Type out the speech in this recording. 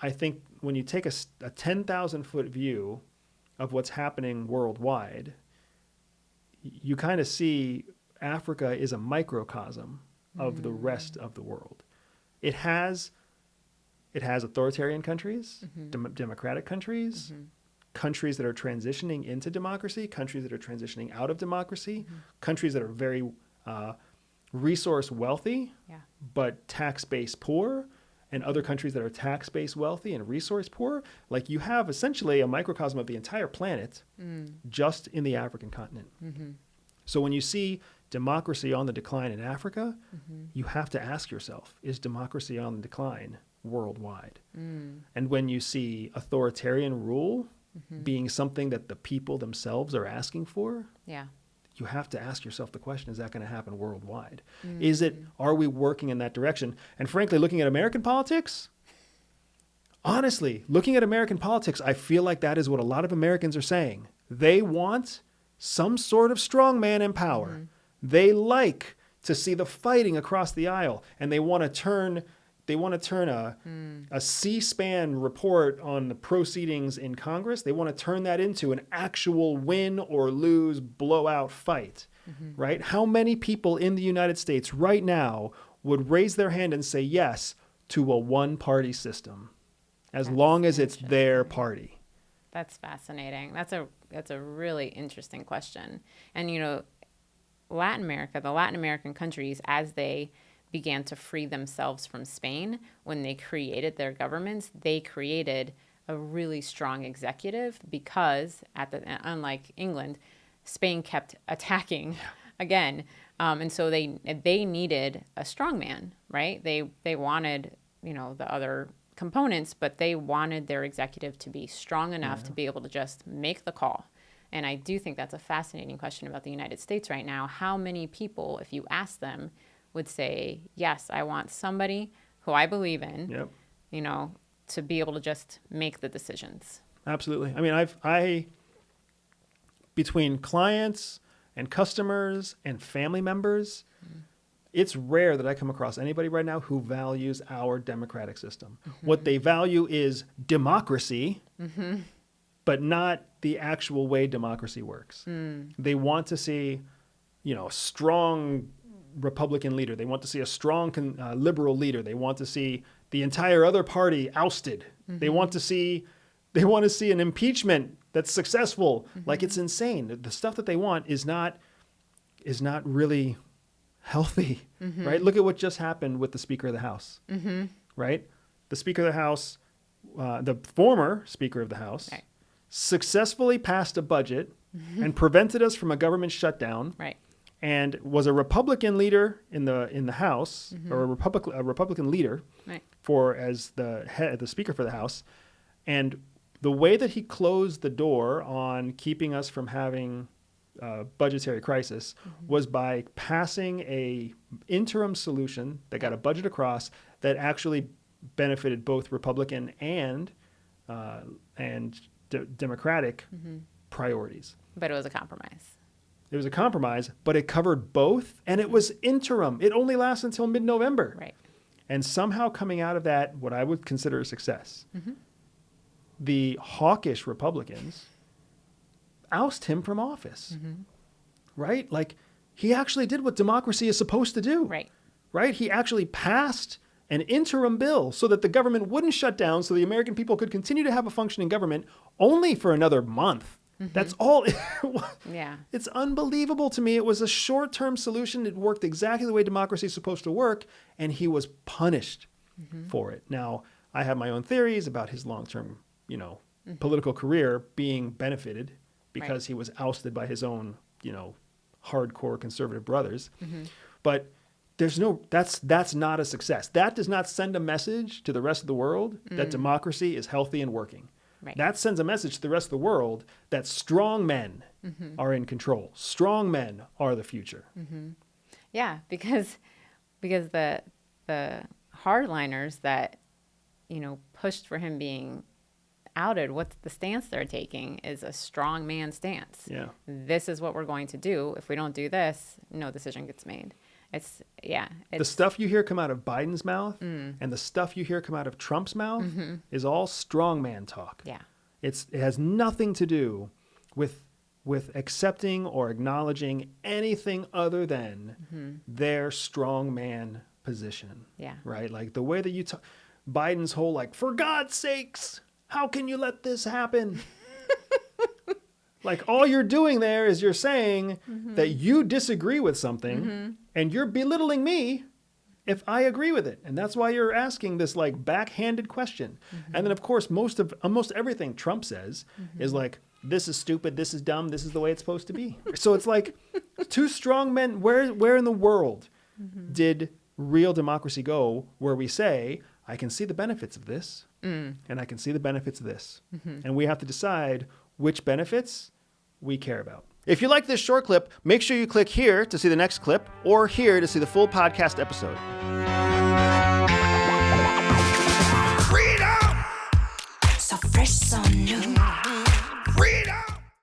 I think when you take a 10,000 foot view of what's happening worldwide, you kind of see Africa is a microcosm of the rest of the world. It has authoritarian countries, democratic countries, countries that are transitioning into democracy, countries that are transitioning out of democracy, countries that are very resource wealthy, but tax-based poor, and other countries that are tax-based wealthy and resource poor. Like, you have essentially a microcosm of the entire planet just in the African continent. So when you see democracy on the decline in Africa, you have to ask yourself, is democracy on the decline worldwide? And when you see authoritarian rule being something that the people themselves are asking for, you have to ask yourself the question, is that going to happen worldwide? Are we working in that direction? And frankly, looking at American politics, honestly, looking at American politics, I feel like that is what a lot of Americans are saying. They want some sort of strongman in power. They like to see the fighting across the aisle, and they want to turn a C-SPAN report on the proceedings in Congress. They want to turn that into an actual win or lose blowout fight, right? How many people in the United States right now would raise their hand and say yes to a one-party system, as long as it's their party? That's fascinating. That's a really interesting question. And, you know, Latin America, the Latin American countries, as they began to free themselves from Spain, when they created their governments, they created a really strong executive because, unlike England, Spain kept attacking again. And so they needed a strongman, right? They wanted, you know, the other components, but they wanted their executive to be strong enough to be able to just make the call. And I do think that's a fascinating question about the United States right now. How many people, if you ask them, would say, yes, I want somebody who I believe in, you know, to be able to just make the decisions? Absolutely. I mean, between clients and customers and family members, it's rare that I come across anybody right now who values our democratic system. What they value is democracy, but not the actual way democracy works. They want to see, you know, a strong Republican leader. They want to see a strong liberal leader. They want to see the entire other party ousted. They want to see an impeachment that's successful. Like, it's insane. The stuff that they want is not really healthy, right? Look at what just happened with the Speaker of the House, right? The Speaker of the House, the former Speaker of the House, successfully passed a budget and prevented us from a government shutdown. And was a Republican leader in the House, or a Republican leader as the Speaker for the House. And the way that he closed the door on keeping us from having a budgetary crisis was by passing a interim solution that got a budget across that actually benefited both Republican and Democratic priorities. But it was a compromise. It was a compromise, but it covered both, and it was interim. It only lasts until mid-November. Right. And somehow coming out of that, what I would consider a success, the hawkish Republicans oust him from office, right? Like, he actually did what democracy is supposed to do. Right? He actually passed an interim bill so that the government wouldn't shut down, so the American people could continue to have a functioning government only for another month. That's all. It's unbelievable to me. It was a short-term solution. It worked exactly the way democracy is supposed to work, and he was punished for it. Now, I have my own theories about his long-term, you know, political career being benefited because he was ousted by his own, you know, hardcore conservative brothers. But that's not a success. That does not send a message to the rest of the world that democracy is healthy and working. That sends a message to the rest of the world that strong men are in control. Strong men are the future. Yeah, because the hardliners that, you know, pushed for him being outed, what's the stance they're taking is a strong man stance. This is what we're going to do. If we don't do this, no decision gets made. The stuff you hear come out of Biden's mouth and the stuff you hear come out of Trump's mouth is all strongman talk. Yeah. It has nothing to do with accepting or acknowledging anything other than their strongman position. Yeah. Right? Like the way that you talk, Biden's whole like, for God's sakes, how can you let this happen? Like all you're doing there is you're saying that you disagree with something and you're belittling me if I agree with it. And that's why you're asking this like backhanded question. And then of course, most everything Trump says is like, this is stupid, this is dumb, this is the way it's supposed to be. So it's like two strong men, where in the world did real democracy go where we say, I can see the benefits of this and I can see the benefits of this. And we have to decide which benefits we care about. If you like this short clip, make sure you click here to see the next clip or here to see the full podcast episode. Freedom! So fresh, so new.